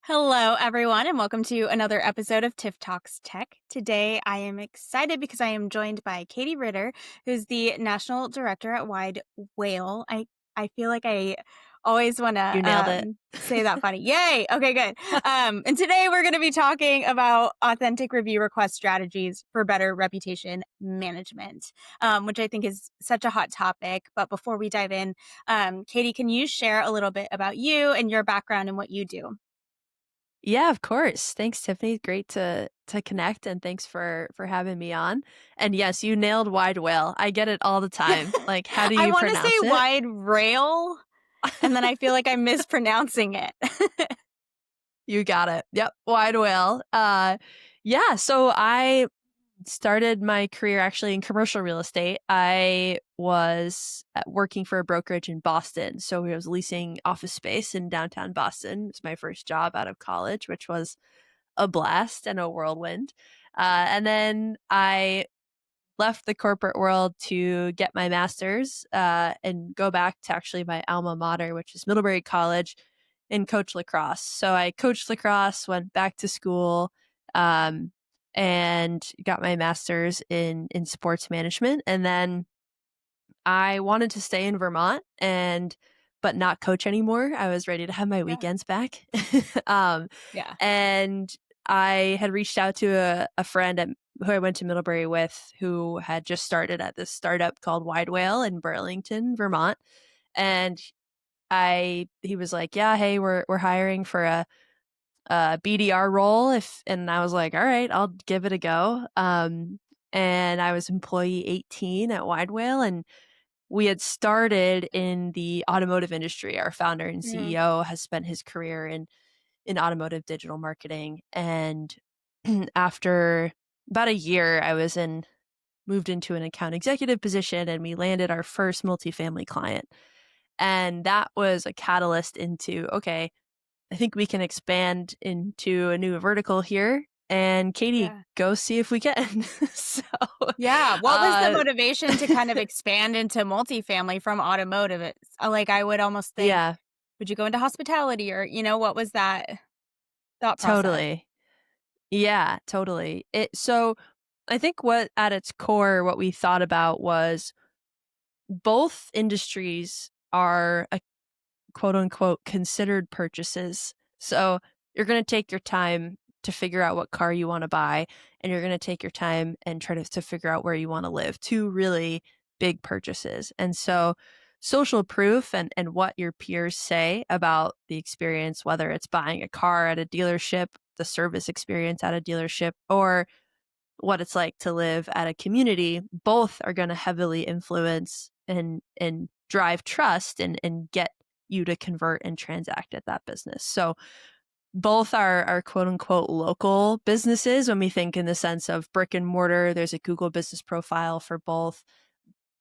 Hello, everyone, and welcome to another episode of Tiff Talks Tech. Today, I am excited because I am joined by Katie Ritter, who's the National Director at Widewail. I feel like I always want to You nailed it. say that funny. Yay! Okay, good. And today, we're going to be talking about authentic review request strategies for better reputation management, which I think is such a hot topic. But before we dive in, Katie, can you share a little bit about you and your background and what you do? Yeah, of course. Thanks, Tiffany. Great to connect, and thanks for having me on. And yes, you nailed wide whale. I get it all the time. Like, how do I you wanna say pronounce it? wide rail, and then I feel like I'm mispronouncing it. You got it. Yep, wide whale. Yeah. So I started my career actually in commercial real estate. I was working for a brokerage in Boston, so I was leasing office space in downtown Boston. It's my first job out of college, which was a blast and a whirlwind. And then I left the corporate world to get my master's and go back to actually my alma mater, which is Middlebury College, and coach lacrosse. So I coached lacrosse, went back to school, um, and got my master's in sports management. And then I wanted to stay in Vermont and but not coach anymore. I was ready to have my Yeah, weekends back. um, yeah. and I had reached out to a friend who I went to Middlebury with who had just started at this startup called Widewail in Burlington, Vermont. And he was like, "Yeah, hey, we're hiring for a BDR role." And I was like, "All right, I'll give it a go." And I was employee 18 at Widewail, and we had started in the automotive industry. Our founder and Mhm. CEO has spent his career in automotive digital marketing. And after about a year, moved into an account executive position, and we landed our first multifamily client. And that was a catalyst into, okay, I think we can expand into a new vertical here. And Katie, Yeah. go see if we can. So, Yeah, what was the uh, motivation to kind of expand into multifamily from automotive? It's like, I would almost think, yeah, would you go into hospitality or, what was that thought process? totally. Yeah, totally. So I think what at its core, what we thought about was both industries are a quote unquote considered purchases. So you're going to take your time to figure out what car you want to buy, and you're going to take your time and try to figure out where you want to live. Two really big purchases. And so social proof and what your peers say about the experience, whether it's buying a car at a dealership, the service experience at a dealership, or what it's like to live at a community, both are going to heavily influence and drive trust and get you to convert and transact at that business. So both are quote unquote local businesses when we think in the sense of brick and mortar. There's a Google business profile for both.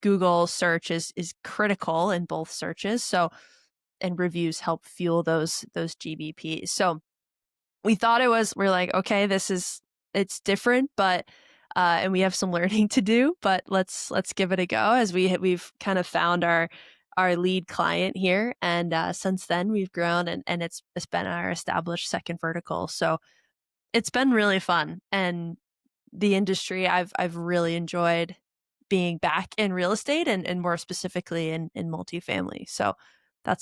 Google search is critical in both searches. So and reviews help fuel those GBPs. So we thought we're like, okay, it's different, but and we have some learning to do, but let's give it a go as we've kind of found our lead client here. And since then we've grown, and it's been our established second vertical. So it's been really fun. And the industry, I've really enjoyed being back in real estate, and more specifically in multifamily. So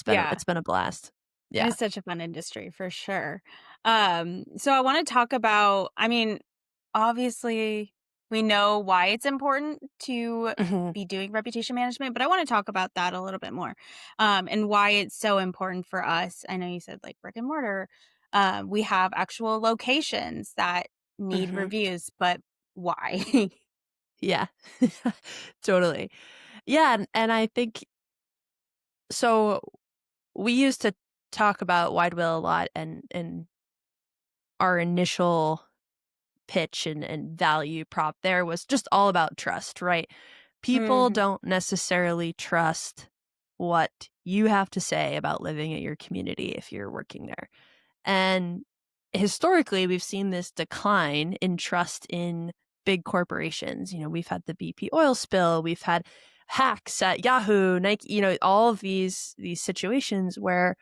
Yeah. it's been a blast. It Yeah. is such a fun industry for sure. So I want to talk about, obviously, we know why it's important to Hmm. be doing reputation management, but I want to talk about that a little bit more, and why it's so important for us. I know you said like brick and mortar. We have actual locations that need Hmm. reviews, but why? Yeah. Totally. Yeah, and I think so we used to talk about wide wheel a lot, and our initial pitch and value prop there was just all about trust, right? People Hmm. don't necessarily trust what you have to say about living at your community if you're working there. And historically, we've seen this decline in trust in big corporations. We've had the BP oil spill, we've had hacks at Yahoo, Nike, all of these situations where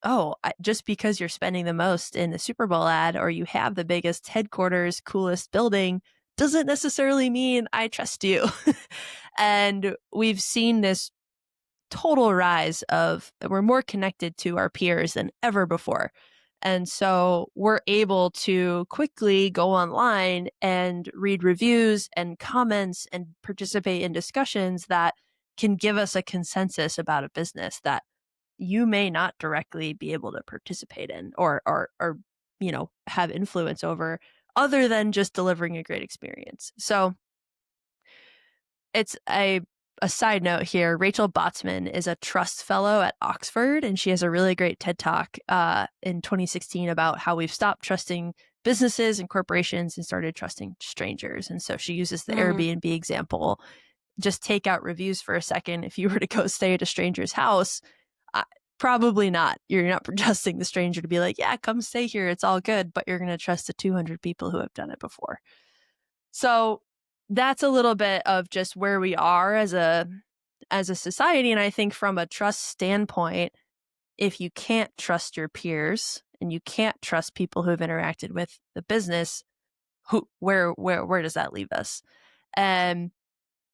oh, just because you're spending the most in the Super Bowl ad or you have the biggest headquarters, coolest building doesn't necessarily mean I trust you. And we've seen this total rise of we're more connected to our peers than ever before. And so we're able to quickly go online and read reviews and comments and participate in discussions that can give us a consensus about a business that you may not directly be able to participate in or have influence over other than just delivering a great experience. So it's a side note here. Rachel Botsman is a trust fellow at Oxford, and she has a really great TED talk in 2016 about how we've stopped trusting businesses and corporations and started trusting strangers. And so she uses the Mm. Airbnb example. Just take out reviews for a second. If you were to go stay at a stranger's house, uh, probably not. You're not trusting the stranger to be like, yeah, come stay here. It's all good. But you're going to trust the 200 people who have done it before. So that's a little bit of just where we are as a society. And I think from a trust standpoint, if you can't trust your peers and you can't trust people who have interacted with the business, where does that leave us? And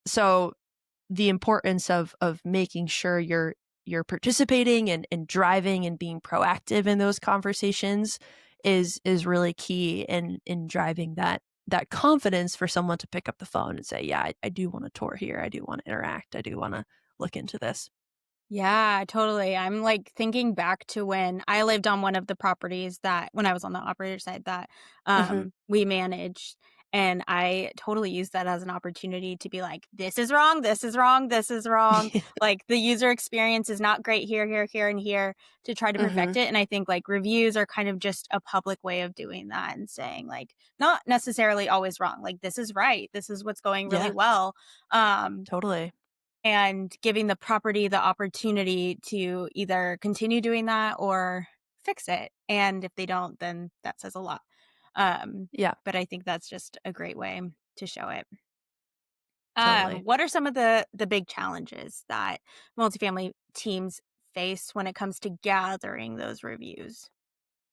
so the importance of making sure you're participating and driving and being proactive in those conversations is really key in driving that confidence for someone to pick up the phone and say, yeah, I do want to tour here. I do want to interact. I do want to look into this. Yeah, totally. I'm like thinking back to when I lived on one of the properties that when I was on the operator side that Hmm. we managed. And I totally used that as an opportunity to be like, this is wrong, this is wrong, this is wrong. Like the user experience is not great here, here, here, and here to try to perfect Hmm. it. And I think like reviews are kind of just a public way of doing that and saying, like, not necessarily always wrong. Like, this is right. This is what's going really Yeah, well. Um, totally. and giving the property the opportunity to either continue doing that or fix it. And if they don't, then that says a lot. Um, Yeah, but I think that's just a great way to show it. totally. What are some of the big challenges that multifamily teams face when it comes to gathering those reviews?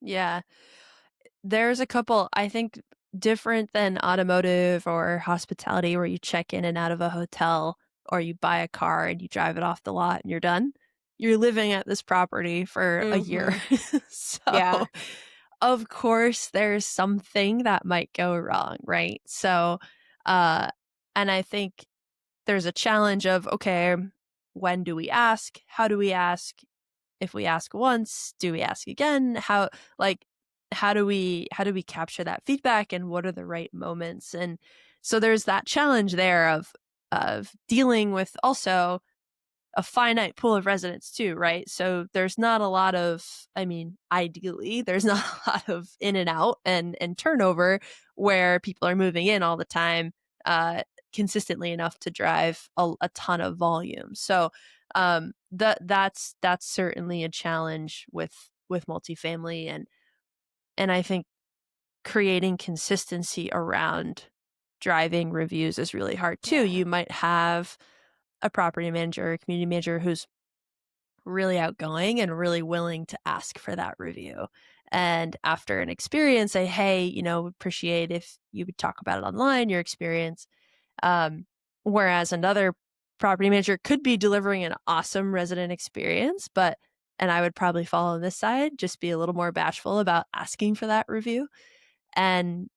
Yeah. There's a couple, I think, different than automotive or hospitality where you check in and out of a hotel or you buy a car and you drive it off the lot and you're done. You're living at this property for a year. Mhm. Yeah. So, of course, there's something that might go wrong, right? So, uh, and I think there's a challenge of, okay, when do we ask? How do we ask? If we ask once, do we ask again? Like how do we capture that feedback and what are the right moments? And so there's that challenge there of dealing with also a finite pool of residents too, right? So there's not a lot of, I mean, ideally, there's not a lot of in and out and turnover where people are moving in all the time consistently enough to drive a ton of volume. So that's certainly a challenge with multifamily and I think creating consistency around driving reviews is really hard too. Yeah. You might have a property manager, a community manager who's really outgoing and really willing to ask for that review. And after an experience, say, hey, appreciate if you would talk about it online, your experience. Um, Whereas another property manager could be delivering an awesome resident experience, and I would probably fall on this side, just be a little more bashful about asking for that review. And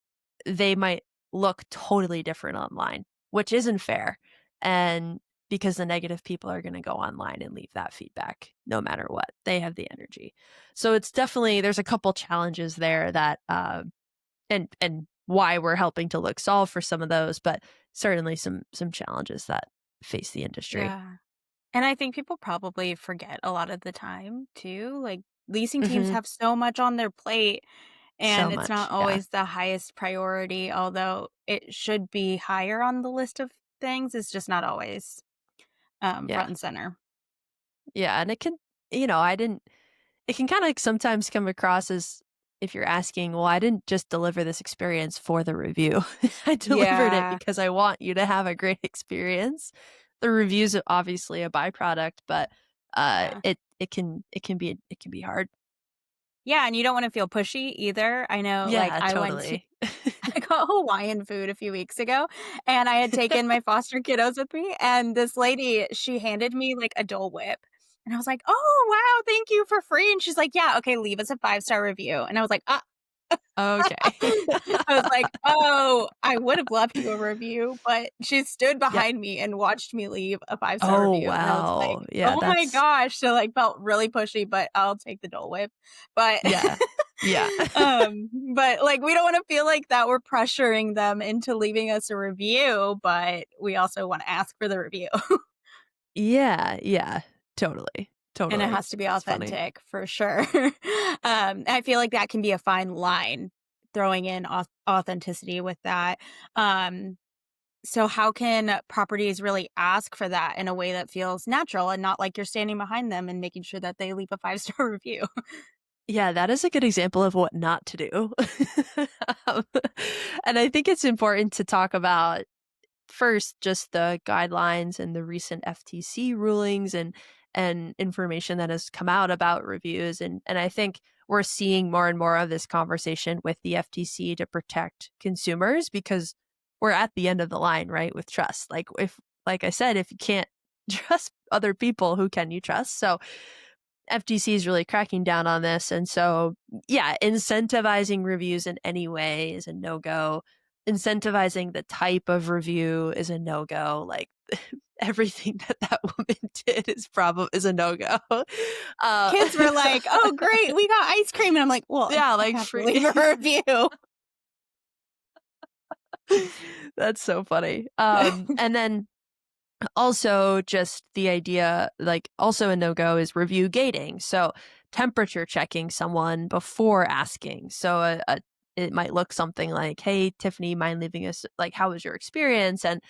they might look totally different online, which isn't fair. And because the negative people are going to go online and leave that feedback no matter what. They have the energy. So it's definitely there's a couple challenges there that and why we're helping to look solve for some of those, but certainly some challenges that face the industry. Yeah. And I think people probably forget a lot of the time too. Like leasing teams Mhm. have so much on their plate So and it's not much. Yeah. always the highest priority, although it should be higher on the list of things. It's just not always front Yeah. and center. Yeah, and it can I didn't it can kinda sometimes come across as if you're asking, "Well, I didn't just deliver this experience for the review. I delivered it Yeah. because I want you to have a great experience." The review's obviously a byproduct, but, Yeah. it can be hard. Yeah, and you don't wanna feel pushy either. I know, like, Yeah, I went to totally. I got Hawaiian food a few weeks ago, and I had taken my foster kiddos with me, and this lady, she handed me, like, a Dole Whip, and I was like, "Oh, wow, thank you for free," and she's like, "Yeah, okay, leave us a five-star review," and I was like, "Ah." Okay. I was like, "Oh, I would have left you a review," but she stood Yep. behind me and watched me leave a five-star Oh, review, and I was like, wow. Yeah, "Oh my that's gosh." So, like, felt really pushy, but I'll take the Dole Whip. But yeah. Yeah. but, like, we don't wanna feel like that we're pressuring them into leaving us a review, but we also wanna ask for the review. Yeah, yeah. Totally, And it totally. has to be That's funny. authentic for sure. I feel like that can be a fine line, throwing in authenticity with that. Um, so how can properties really ask for that in a way that feels natural and not like you're standing behind them and making sure that they leave a five-star review? Yeah, that is a good example of what not to do. Um, and I think it's important to talk about first just the guidelines and the recent FTC rulings and information that has come out about reviews and I think we're seeing more and more of this conversation with the FTC to protect consumers because we're at the end of the line, right, with trust. Like if like I said, if you can't trust other people, who can you trust? So FTC is really cracking down on this. And so, yeah, incentivizing reviews in any way is a no go. Incentivizing the type of review is a no go. Like everything that that woman did is a no go. Uh, Kids were like, "Oh, great, we got ice cream," and I'm like, "Well, yeah, I like have to free. leave a review." That's so funny. And then also, just the idea, like, also a no go is review gating. So, temperature checking someone before asking. So, it might look something like, "Hey, Tiffany, mind leaving us? Like, how was your experience?" And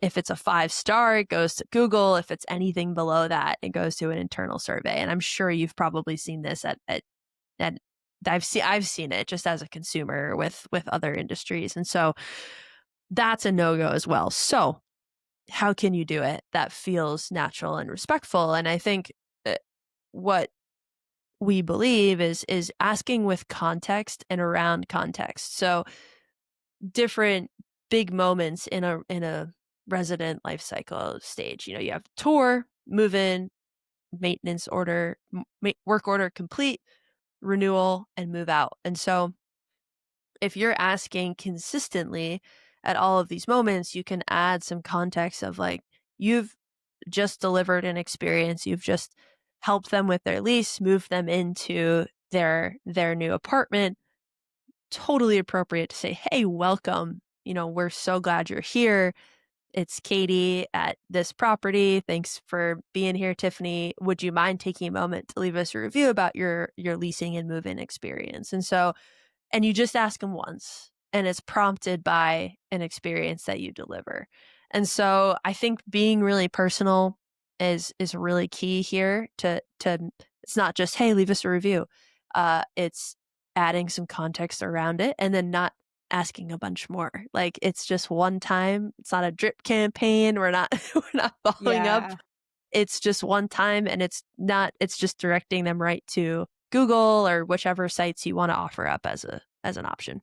if it's a 5 star, it goes to Google. If it's anything below that, it goes to an internal survey. And I'm sure you've probably seen this at I've seen it just as a consumer with other industries, and so that's a no go as well. So how can you do it that feels natural and respectful? And I think what we believe is asking with context and around context. So different big moments in a resident life cycle stage. You know, you have tour, move in, maintenance order, work order complete, renewal, and move out. And so if you're asking consistently at all of these moments, you can add some context of like, you've just delivered an experience. You've just helped them with their lease, moved them into their new apartment. Totally appropriate to say, "Hey, welcome. You know, we're so glad you're here. It's Katie at this property. Thanks for being here, Tiffany. Would you mind taking a moment to leave us a review about your leasing and move-in experience?" And so and you just ask them once, and it's prompted by an experience that you deliver. And so I think being really personal is really key here to it's not just, "Hey, leave us a review." It's adding some context around it and then not asking a bunch more. Like, it's just one time. It's not a drip campaign. We're not we're not following up. Yeah. It's just one time, and it's just directing them right to Google or whichever sites you wanna offer up as an option.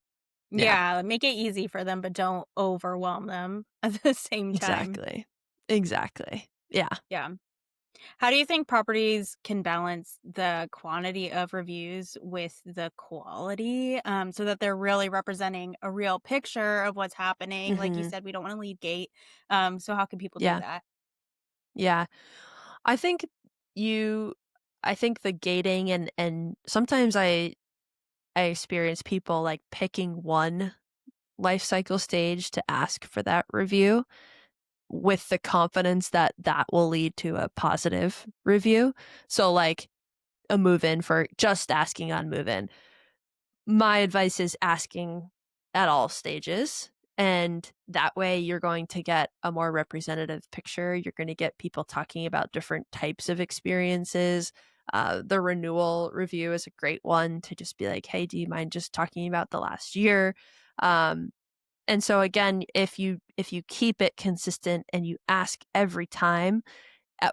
Yeah, Yeah, make it easy for them, but don't overwhelm them at the same time. exactly. Exactly. Yeah. Yeah. How do you think properties can balance the quantity of reviews with the quality, so that they're really representing a real picture of what's happening? Like you Mhm. said, we don't want to lead gate. So how can people do Yeah. that? Yeah. I think you I think the gating and sometimes I experience people, like, picking one life cycle stage to ask for that review with the confidence that that will lead to a positive review. So, like, a move-in for just asking on move-in. My advice is asking at all stages, and that way you're going to get a more representative picture. You're gonna get people talking about different types of experiences. The renewal review is a great one to just be like, "Hey, do you mind just talking about the last year?" Um, and so again, if you keep it consistent and you ask every time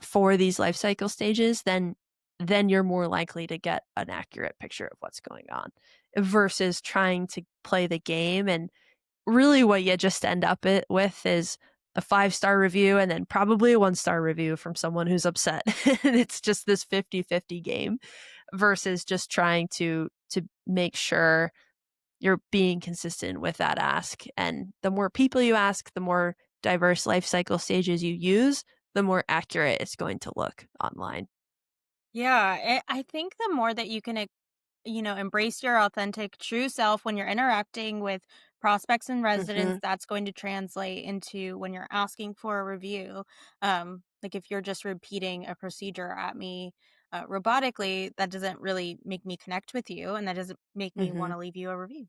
for these life cycle stages, then then you're more likely to get an accurate picture of what's going on versus trying to play the game. And really what you just end up with is a 5-star review and then probably a 1-star review from someone who's upset. And it's just this 50-50 game versus just trying to make sure you're being consistent with that ask. And the more people you ask, the more diverse life cycle stages you use, the more accurate it's going to look online. Yeah, I think the more that you can embrace your authentic, true self when you're interacting with prospects and residents, Mhm. that's going to translate into when you're asking for a review. Like if you're just repeating a procedure at me robotically, that doesn't really make me connect with you and that doesn't make me want Mhm. to leave you a review.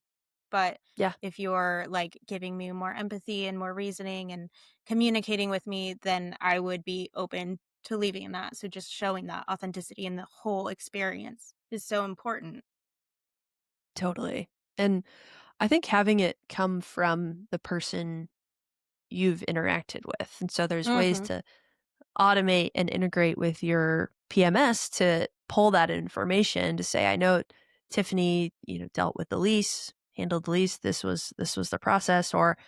But Yeah, if you're like giving me more empathy and more reasoning and communicating with me, then I would be open to leaving that. So just showing that authenticity in the whole experience is so important. totally. And I think having it come from the person you've interacted with. And so there's ways Mhm. to automate and integrate with your PMS to pull that information to say, I know Tiffany, dealt with the lease, handled the lease. This was the process, or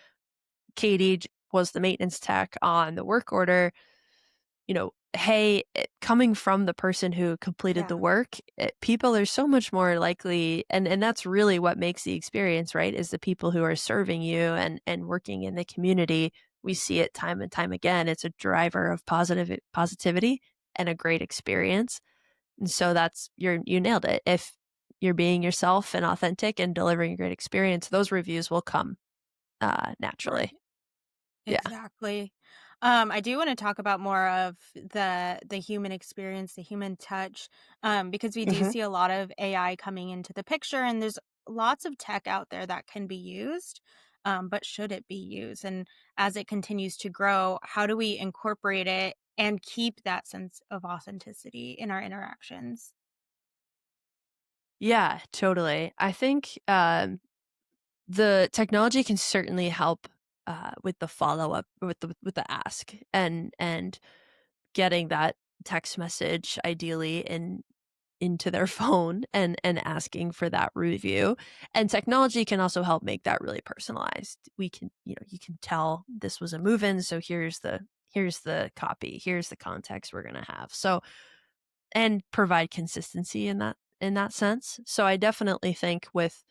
Katie was the maintenance tech on the work order. Hey, coming from the person who completed the Yeah. work, people are so much more likely, and that's really what makes the experience, right? Is the people who are serving you and working in the community. We see it time and time again. It's a driver of positivity and a great experience. And so you nailed it. If you're being yourself and authentic and delivering a great experience, those reviews will come Right. naturally. Yeah. Exactly. I do want to talk about more of the human experience, the human touch, because we do Hmm. see a lot of AI coming into the picture, and there's lots of tech out there that can be used. But should it be used? And as it continues to grow, how do we incorporate it and keep that sense of authenticity in our interactions? Yeah, totally. I think the technology can certainly help with the follow up with the ask and getting that text message ideally into their phone and asking for that review. And technology can also help make that really personalized. We can, you can tell this was a move in, so here's the copy, here's the context we're going to have. So and provide consistency in that sense. So I definitely think with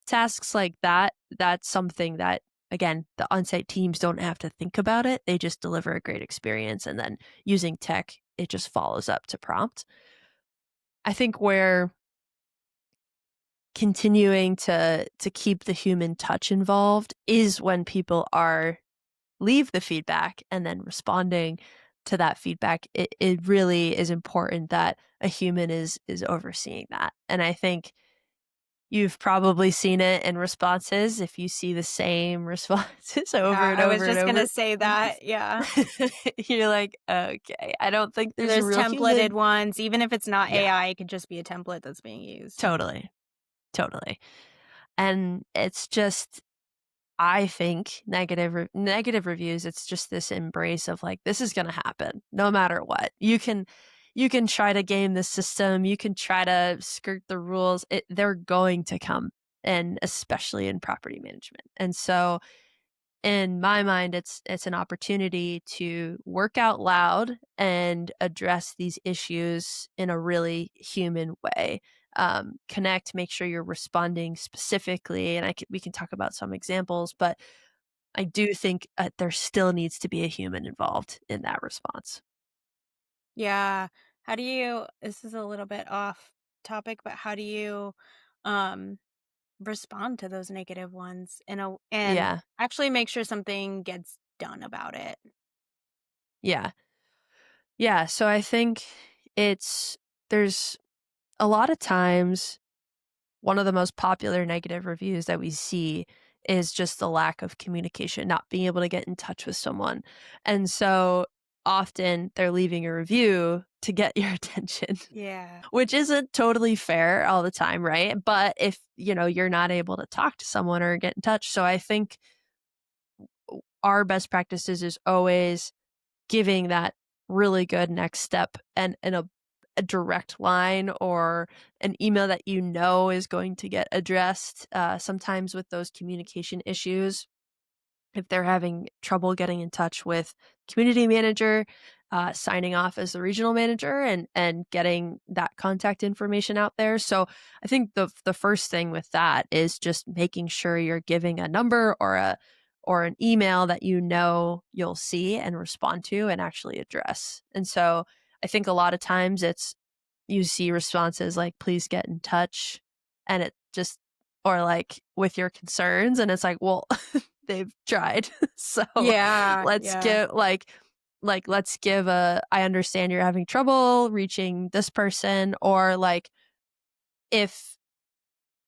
tasks like that, that's something that, again, the on-site teams don't have to think about it. They just deliver a great experience, and then using tech, it just follows up to prompt. I think where continuing to keep the human touch involved is when people are leave the feedback and then responding to that feedback. It really is important that a human is overseeing that. And I think you've probably seen it in responses if you see the same responses over Yeah, and I was over and just over. gonna say that. Yeah. You're like, okay, I don't think Or there's a there's real templated human. ones, even if it's not Yeah, AI, it could just be a template that's being used. totally, totally. And it's just, I think negative reviews, it's just this embrace of like, this is going to happen no matter what. You can try to game the system, you can try to skirt the rules. They're going to come, and especially in property management. And so in my mind, it's an opportunity to work out loud and address these issues in a really human way. Connect, make sure you're responding specifically, and we can talk about some examples, but I do think there still needs to be a human involved in that response. Yeah. How do you this is a little bit off topic, but how do you um respond to those negative ones and Yeah, actually make sure something gets done about it? yeah, yeah. So I think there's a lot of times one of the most popular negative reviews that we see is just the lack of communication, not being able to get in touch with someone. And so often they're leaving a review to get your attention, Yeah. which isn't totally fair all the time, right? But if, you're not able to talk to someone or get in touch. So I think our best practices is always giving that really good next step and a direct line or an email that you know is going to get addressed. Sometimes with those communication issues, if they're having trouble getting in touch with community manager, signing off as the regional manager and getting that contact information out there. So I think the first thing with that is just making sure you're giving a number or an email that you know you'll see and respond to and actually address. And so I think a lot of times it's you see responses like please get in touch and it just or like with your concerns and it's like, well, they've tried. So Yeah, let's yeah. give let's give a I understand you're having trouble reaching this person or like if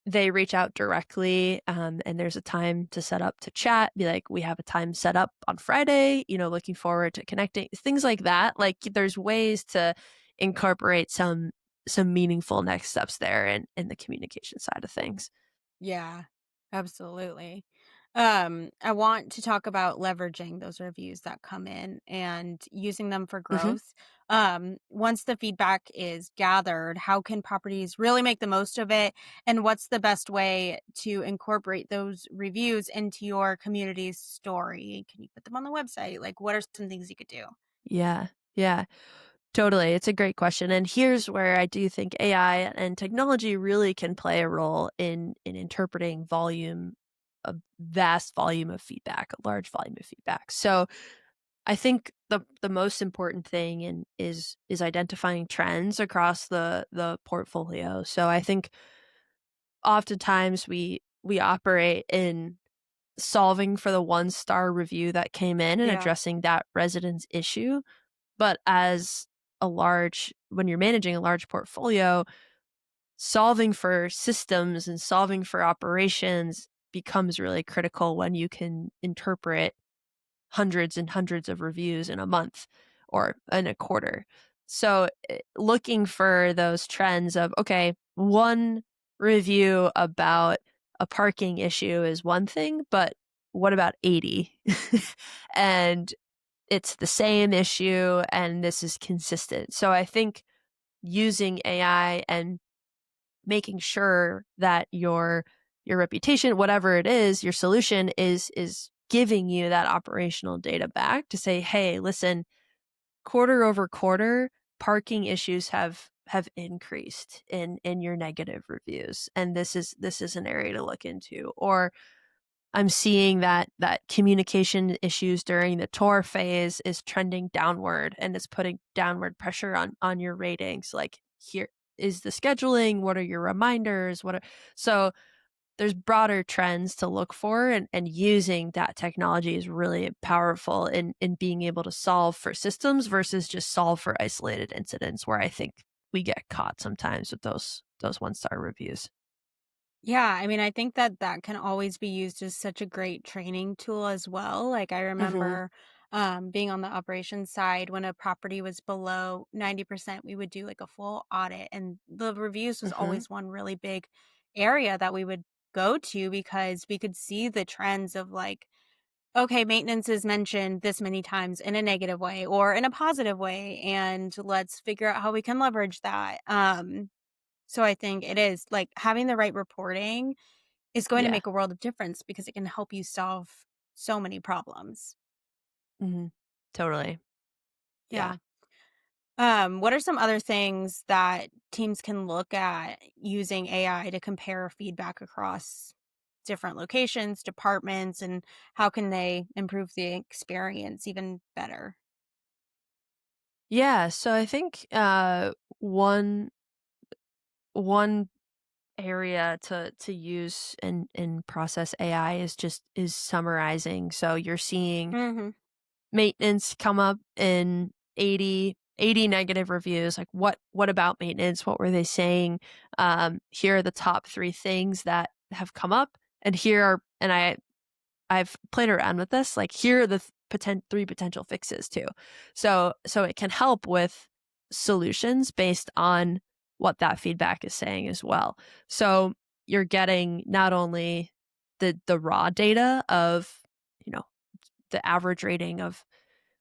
they reach out directly and there's a time to set up to chat, be like, we have a time set up on Friday, looking forward to connecting, things like that. Like there's ways to incorporate some meaningful next steps there in the communication side of things. Yeah, absolutely. I want to talk about leveraging those reviews that come in and using them for Hmm. growth. Once the feedback is gathered, how can properties really make the most of it? And what's the best way to incorporate those reviews into your community's story? Can you put them on the website? Like, what are some things you could do? Yeah. Yeah. Totally. It's a great question. And here's where I do think AI and technology really can play a role in interpreting a vast volume of feedback, a large volume of feedback. So I think the most important thing is identifying trends across the portfolio. So I think oftentimes we operate in solving for the one-star review that came in and Yeah. addressing that resident's issue. But as when you're managing a large portfolio, solving for systems and solving for operations becomes really critical when you can interpret hundreds and hundreds of reviews in a month or in a quarter. So, looking for those trends of, okay, one review about a parking issue is one thing, but what about 80? And it's the same issue and this is consistent. So I think using AI and making sure that your reputation, whatever it is, your solution is giving you that operational data back to say, "Hey, listen, quarter over quarter, parking issues have increased in your negative reviews, and this is an area to look into." Or I'm seeing that communication issues during the tour phase is trending downward and it's putting downward pressure on your ratings. Like here is the scheduling, what are your reminders? So there's broader trends to look for and using that technology is really powerful in being able to solve for systems versus just solve for isolated incidents where I think we get caught sometimes with those one-star reviews. Yeah, I mean, I think that that can always be used as such a great training tool as well. Like I Mhm. remember being on the operations side when a property was below 90%, we would do like a full audit and the reviews was Mhm. always one really big area that we would go to because we could see the trends of like, okay, maintenance is mentioned this many times in a negative way or in a positive way and let's figure out how we can leverage that. So I think it is like having the right reporting is going to Yeah. make a world of difference because it can help you solve so many problems. Mhm. Totally. Yeah. Yeah. What are some other things that teams can look at using AI to compare feedback across different locations, departments, and how can they improve the experience even better? Yeah, so I think one area to use and process AI is summarizing. So you're seeing Hmm. maintenance come up in 80 negative reviews. Like what about maintenance? What were they saying? Here are the top 3 things that have come up, and here are and I've played around with this. Like here are the 3 potential fixes too. So it can help with solutions based on what that feedback is saying as well. So you're getting not only the raw data of, you know, the average rating of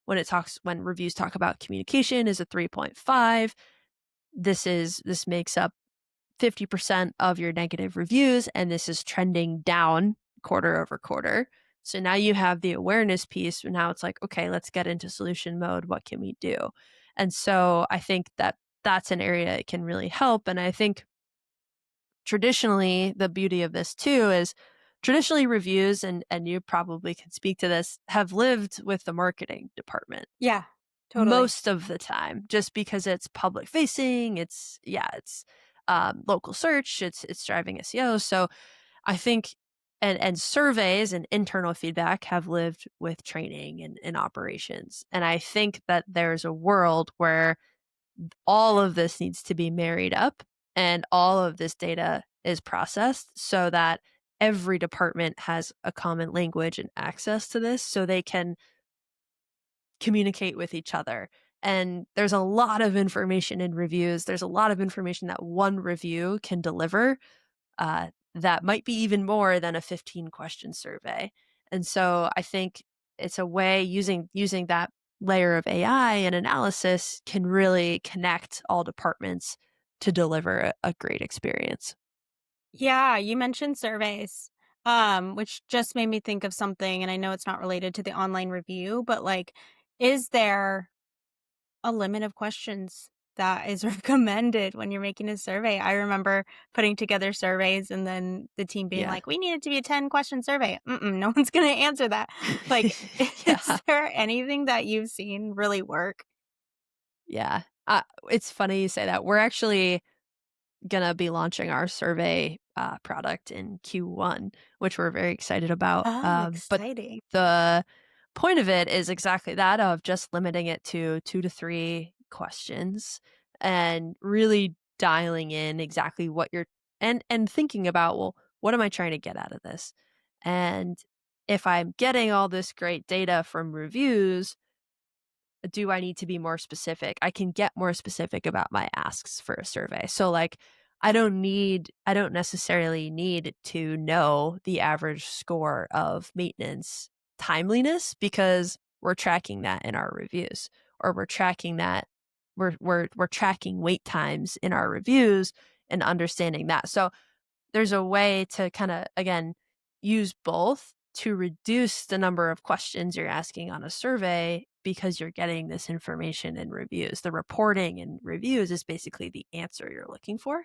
when reviews talk about communication is a 3.5, this makes up 50% of your negative reviews, and this is trending down quarter over quarter. So now you have the awareness piece. And now it's like, okay, let's get into solution mode. What can we do? And so I think that that's an area it can really help. And I think traditionally, the beauty of this too is traditionally reviews, and you probably can speak to this, have lived with the marketing department Yeah, totally. most of the time, just because it's public facing. It's local search. It's driving SEO. So I think, and surveys and internal feedback have lived with training and operations. And I think that there's a world where all of this needs to be married up and all of this data is processed so that every department has a common language and access to this so they can communicate with each other. And there's a lot of information in reviews. There's a lot of information that one review can deliver, that might be even more than a 15-question survey. And so I think it's a way using that layer of AI and analysis can really connect all departments to deliver a great experience. Yeah, you mentioned surveys, which just made me think of something, and I know it's not related to the online review, but like, is there a limit of questions that is recommended when you're making a survey? I remember putting together surveys and then the team being Yeah. like, we need it to be a 10-question survey. No one's going to answer that. Like, Yeah. is there anything that you've seen really work? Yeah. It's funny you say that. We're actually gonna be launching our survey product in Q1, which we're very excited about. Oh, But exciting. the point of it is exactly that, of just limiting it to 2 to 3 questions and really dialing in exactly what you're and thinking about, well, what am I trying to get out of this? And if I'm getting all this great data from reviews, do I need to be more specific? I can get more specific about my asks for a survey. So like I don't necessarily need to know the average score of maintenance timeliness because we're tracking that in our reviews, or we're tracking that we're tracking wait times in our reviews and understanding that. So there's a way to kind of, again, use both to reduce the number of questions you're asking on a survey because you're getting this information in reviews. The reporting and reviews is basically the answer you're looking for.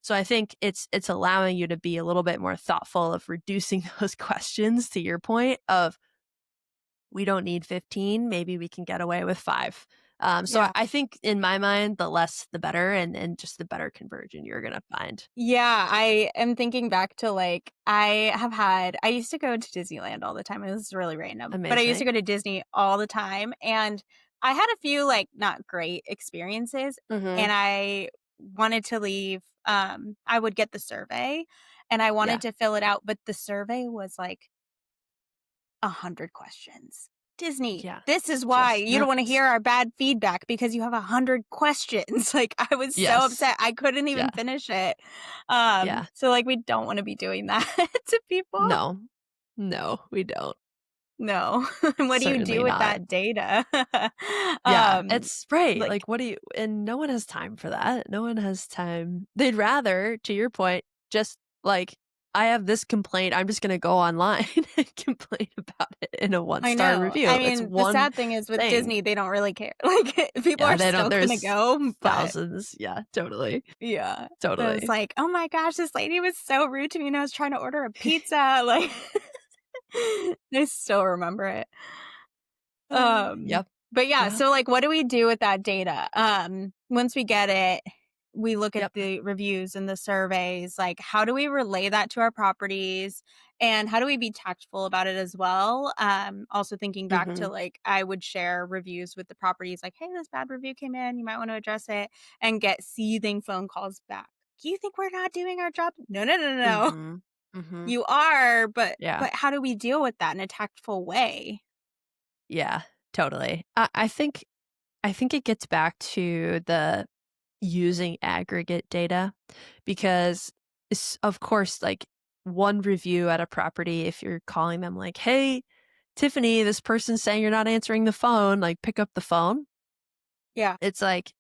So I think it's allowing you to be a little bit more thoughtful of reducing those questions, to your point of, we don't need 15, maybe we can get away with 5. So I Yeah. I think in my mind, the less the better, and just the better conversion you're gonna find. Yeah, I am thinking back to, like, I used to go to Disneyland all the time, and this is really random, but I used to Amazing. go to Disney all the time, and I had a few, like, not great experiences, Mhm. and I wanted to leave, I would get the survey, and I wanted Yeah. to fill it out, but the survey was, like, 100 questions. Disney, Yeah. this is why Just you don't wanna nuts. hear our bad feedback because you have 100 questions. Like, I was so Yes. upset, I couldn't even Yeah. finish it. Yeah. So, like, we don't wanna be doing that to people. No. No, we don't. No. What do you do Certainly with not. that data? Yeah, Um, it's right, like like, what do you and no one has time for that. No one has time. They'd rather, to your point, just, like, "I have this complaint, I'm just gonna go online and complain about it in a I one-star know. I review." It's mean, the one sad thing is with thing. Disney, they don't really care. Like, people Yeah, are they don't still gonna there's go, but thousands. Yeah, totally. yeah. I was Totally. like, "Oh my gosh, this lady was so rude to me when I was trying to order a pizza." Like, I still remember it. Um, Yep. but yeah, Yep. so, like, what do we do with that data? Once we get it, we look at Yep. the reviews and the surveys, like, how do we relay that to our properties, and how do we be tactful about it as well? Also thinking back to, Mhm. like, I would share reviews with the properties, like, "Hey, this bad review came in, you might wanna address it," and get seething phone calls back. "Do you think we're not doing our job?" "No, no, no, no, no. Mhm. Mhm. You are, but Yeah. but how do we deal with that in a tactful way?" Yeah, totally. I think it gets back to the using aggregate data because of course, like, one review at a property, if you're calling them like, "Hey, Tiffany, this person's saying you're not answering the phone, like, pick up the phone." Yeah. It's like,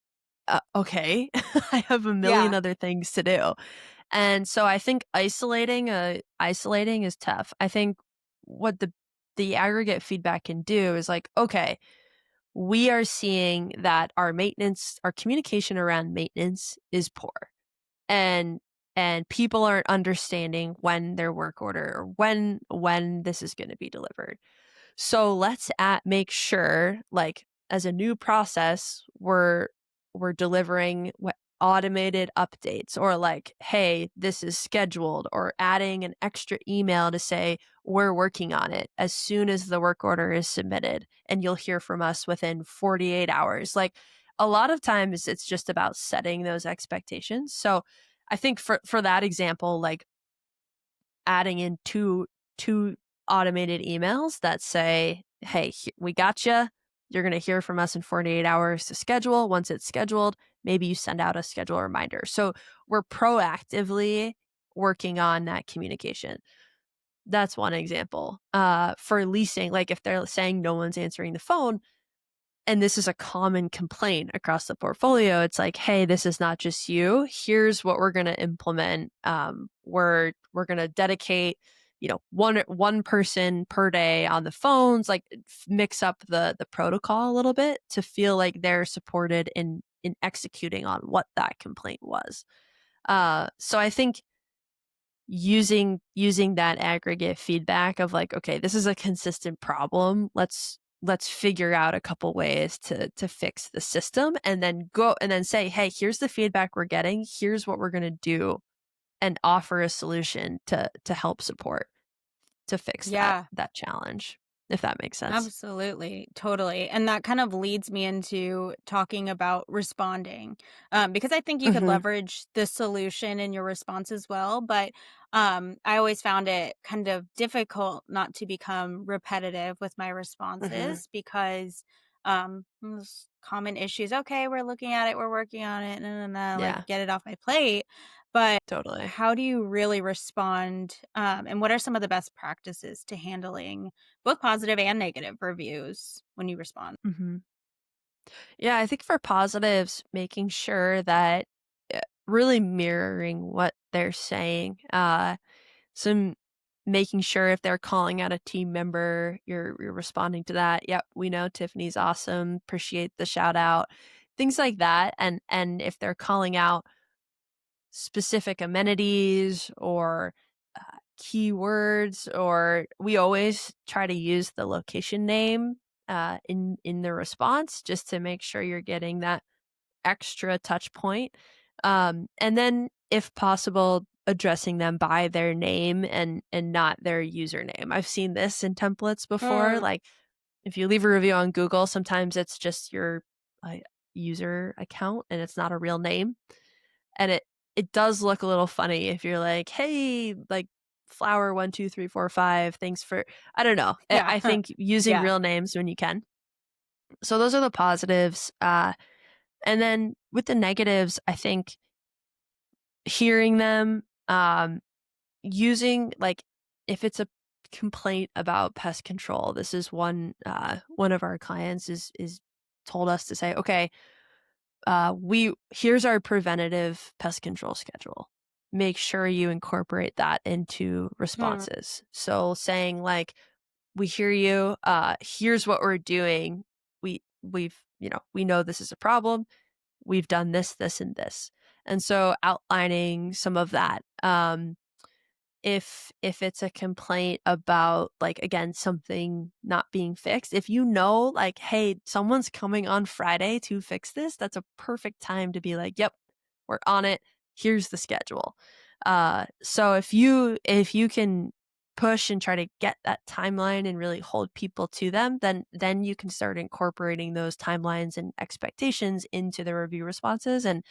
okay, I have a million Yeah. other things to do. And so I think isolating is tough. I think what the aggregate feedback can do is like, okay, we are seeing that our communication around maintenance is poor. And people aren't understanding when their work order or when this is going to be delivered. So let's make sure, like, as a new process, we're delivering automated updates, or like, hey, this is scheduled, or adding an extra email to say we're working on it as soon as the work order is submitted, and you'll hear from us within 48 hours. Like, a lot of times it's just about setting those expectations. So I think for that example, like, adding in two automated emails that say, "Hey, we got you. You're going to hear from us in 48 hours to schedule. Once it's scheduled, maybe you send out a schedule reminder." So we're proactively working on that communication. That's one example. For leasing, like, if they're saying no one's answering the phone, and this is a common complaint across the portfolio, it's like, "Hey, this is not just you. Here's what we're gonna implement. We're gonna dedicate, one person per day on the phones," like, mix up the protocol a little bit to feel like they're supported in executing on what that complaint was. So I think using that aggregate feedback of like, okay, this is a consistent problem, let's figure out a couple ways to fix the system, and then go and then say, hey, here's the feedback we're getting, here's what we're going to do, and offer a solution to help support to fix Yeah. that challenge, if that makes sense. Absolutely, totally. And that kind of leads me into talking about responding, because I think you could Mhm. leverage the solution in your response as well. But I always found it kind of difficult not to become repetitive with my Mhm. responses because there's common issues. Okay, we're looking at it, we're working on it, like Yeah, get it off my plate. But totally. how do you really respond? And what are some of the best practices to handling both positive and negative reviews when you respond? Mhm. Yeah, I think for positives, making sure that really mirroring what they're saying. Some Making sure if they're calling out a team member, you're responding to that. Yep, we know Tiffany's awesome. Appreciate the shout out. Things like that. And if they're calling out specific amenities or keywords, or we always try to use the location name in the response, just to make sure you're getting that extra touch point. And then, if possible, addressing them by their name and not their username. I've seen this in templates before. Mm, Like, if you leave a review on Google, sometimes it's just your uh, user account and it's not a real name. And it does look a little funny if you're like, "Hey, like, flower 1 2 3 4 5, thanks for," I don't know. yeah. I think using Yeah. real names when you can. So those are the positives. And then with the negatives, I think hearing them, using, like, if it's a complaint about pest control, this is one of our clients is told us to say, okay, we here's our preventative pest control schedule. Make sure you incorporate that into Mm, responses. So saying like, we hear you, here's what we're doing. We know this is a problem, we've done this, this, and this. And so outlining some of that. If it's a complaint about, like, again, something not being fixed, if you know, like, hey, someone's coming on Friday to fix this, that's a perfect time to be like, yep, we're on it. Here's the schedule. So if you can push and try to get that timeline and really hold people to them, then you can start incorporating those timelines and expectations into the review responses. And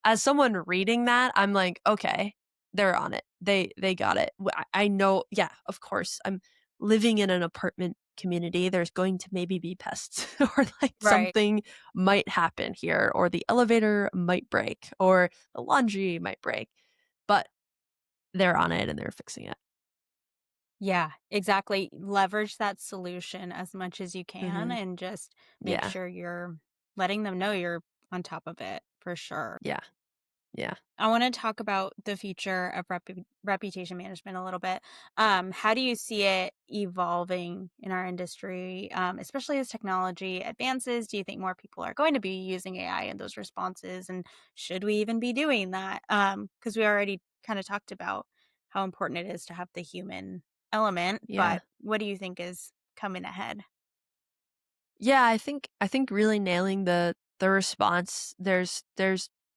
as someone reading that, I'm like, "Okay, they're on it. They got it." I know, yeah, of course. I'm living in an apartment community. There's going to maybe be pests, or like right. something might happen here, or the elevator might break, or the laundry might break. But they're on it and they're fixing it. Yeah, exactly. Leverage that solution as much as you can Mhm. and just make Yeah. sure you're letting them know you're on top of it. for sure. Yeah. Yeah. I want to talk about the future of reputation management a little bit. How do you see it evolving in our industry, especially as technology advances? Do you think more people are going to be using AI in those responses? And should we even be doing that? Because we already kind of talked about how important it is to have the human element, Yeah. but what do you think is coming ahead? Yeah, I think really nailing the response. There's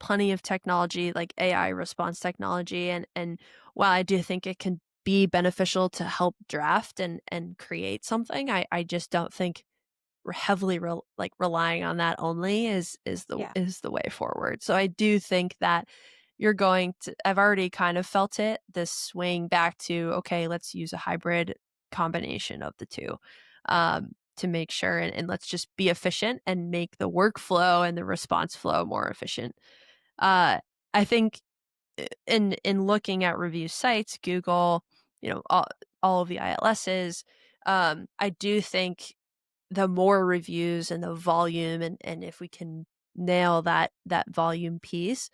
plenty of technology like AI response technology, and while I do think it can be beneficial to help draft and create something, I just don't think heavily relying on that only Yeah. is the way forward. So I do think that you're going to I've already kind of felt it, this swing back to, okay, let's use a hybrid combination of the two, to make sure, and let's just be efficient and make the workflow and the response flow more efficient. Uh, I think in looking at review sites, Google, all of the ILSs, I do think the more reviews and the volume, and if we can nail that volume piece,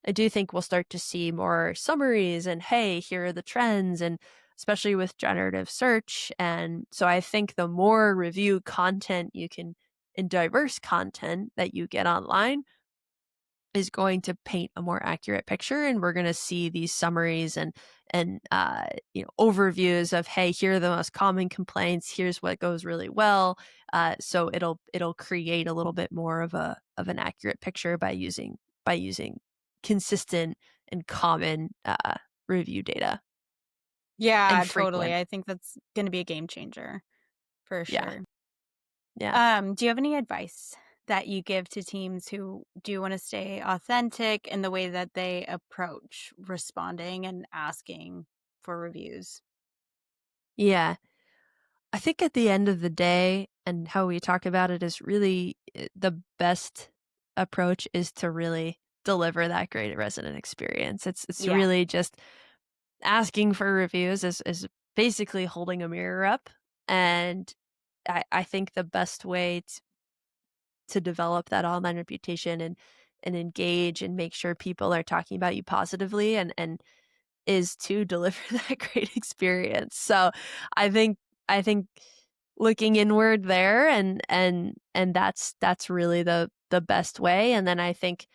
I do think we'll start to see more summaries and, hey, here are the trends, and especially with generative search. And so I think the more review content you can and diverse content that you get online is going to paint a more accurate picture, and we're going to see these summaries and overviews of, hey, here are the most common complaints, here's what goes really well. So it'll create a little bit more of an accurate picture by using consistent and common review data, and Yeah, totally. frequent. I think that's going to be a game changer for Yeah. sure. Yeah. Do you have any advice that you give to teams who do want to stay authentic in the way that they approach responding and asking for reviews? Yeah. I think at the end of the day, and how we talk about it, is really the best approach is to really deliver that great resident experience. It's Yeah, really just asking for reviews is basically holding a mirror up. And I think the best way to develop that online reputation and engage and make sure people are talking about you positively and is to deliver that great experience. So I think looking inward there, and that's really the best way. And then I think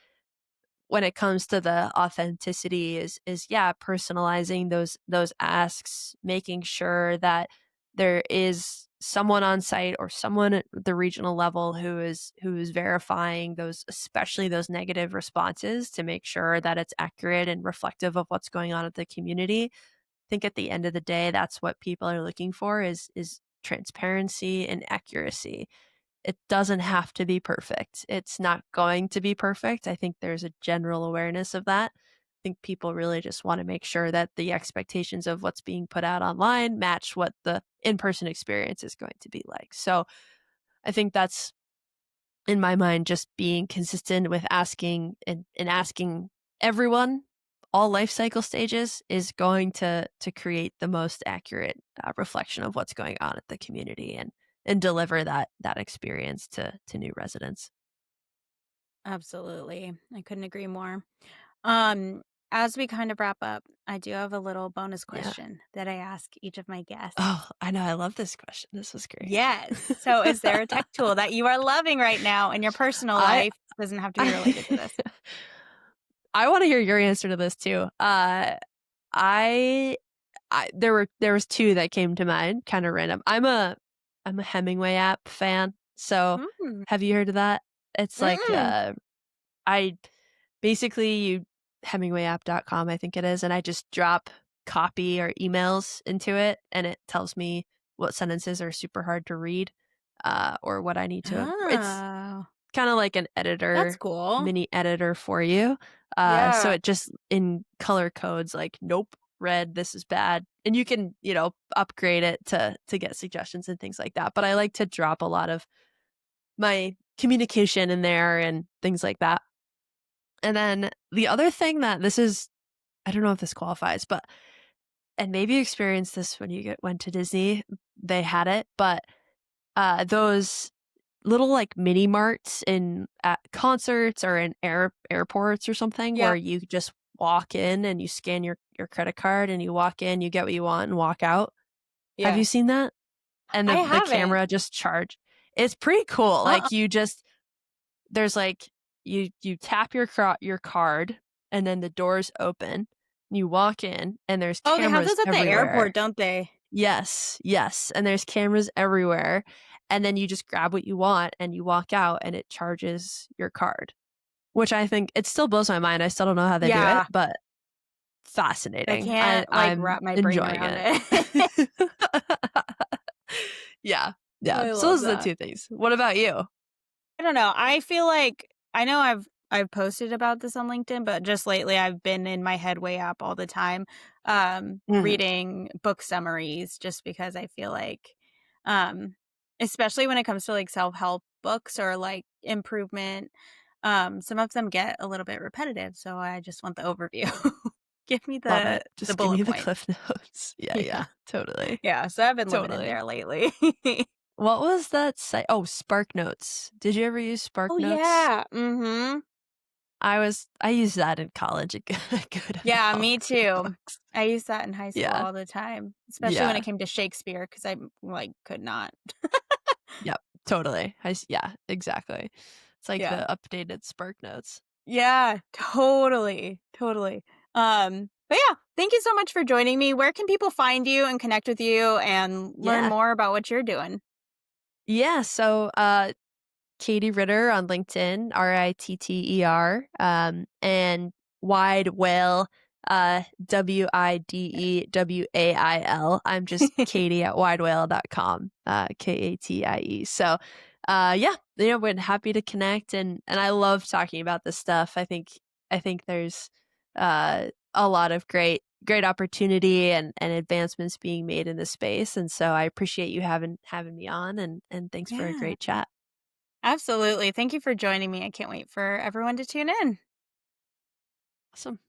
when it comes to the authenticity is yeah, personalizing those asks, making sure that there is someone on site or someone at the regional level who is verifying those, especially those negative responses, to make sure that it's accurate and reflective of what's going on at the community. I think at the end of the day, that's what people are looking for is transparency and accuracy. It doesn't have to be perfect. It's not going to be perfect. I think there's a general awareness of that. I think people really just want to make sure that the expectations of what's being put out online match what the in-person experience is going to be like. So I think that's, in my mind, just being consistent with asking and asking everyone, all life cycle stages, is going to create the most accurate reflection of what's going on at the community, and deliver that experience to new residents. absolutely. I couldn't agree more. Um, as we kind of wrap up, I do have a little bonus Yeah. question that I ask each of my guests. Oh, I know. I love this question. This was great. Yes. So, is there a tech tool that you are loving right now in your personal I life? Doesn't have to be related to I, this. I want to hear your answer to this too. I there was two that came to mind, kind of random. I'm a Hemingway app fan. So Mm, have you heard of that? It's like mm-mm. I basically you hemingwayapp.com, I think it is, and I just drop copy or emails into it, and it tells me what sentences are super hard to read, or what I need to. It's Oh, kind of like an that's editor, cool. mini editor for you. So Yeah, it just in color codes like, nope, red, this is bad. And you can, upgrade it to get suggestions and things like that. But I like to drop a lot of my communication in there and things like that. And then the other thing that this is, I don't know if this qualifies, but and maybe you experienced this when you went to Disney. They had it, but those little like mini marts in at concerts or in airports or something where Yep. you just walk in and you scan your credit card and you walk in, you get what you want and walk out. Have you Yeah. seen that? And I the haven't. camera just charge. It's pretty cool. Uh-uh. Like you just there's like you tap your card and then the doors open. You walk in and there's Oh, they have cameras those at the everywhere. airport, don't they? Yes, yes, and there's cameras everywhere, and then you just grab what you want and you walk out and it charges your card, which I think it still blows my mind. I still don't know how they do it, Yeah. but I fascinating. can't, like, I'm wrap my brain enjoying around it. it. Yeah, yeah, I so love those are the that. 2 things. What about you? I don't know. I feel like I know I've posted about this on LinkedIn, but just lately I've been in my Headway app all the time, Mhm, reading book summaries just because I feel like, um, especially when it comes to like self-help books or like improvement, some of them get a little bit repetitive. So I just want the overview. Give me love the it. Just give bullet me the points. cliff notes. Yeah, Yeah. yeah, totally, Yeah. So I've been living in totally. there lately. What was that site? Oh, Spark Notes. Did you ever use Spark Oh Notes? yeah. Mm-hmm. I used that in college a good a good Yeah, amount me for too. books. I used that in high school Yeah, all the time, especially when it yeah, came to Shakespeare, because I, like, could not. yep, totally. Yeah, exactly. It's like Yeah. the updated Spark Notes. Yeah, totally, totally. But yeah, thank you so much for joining me. Where can people find you and connect with you and learn Yeah, more about what you're doing? yeah, so, Katie Ritter on LinkedIn, Ritter, and Widewail, Widewail. I'm just Katie at widewail.com, Katie. So, yeah, we're happy to connect, and I love talking about this stuff. I think there's a lot of great opportunity and advancements being made in this space, and so I appreciate you having me on, and thanks for a Yeah, great chat. absolutely. Thank you for joining me. I can't wait for everyone to tune in. Awesome.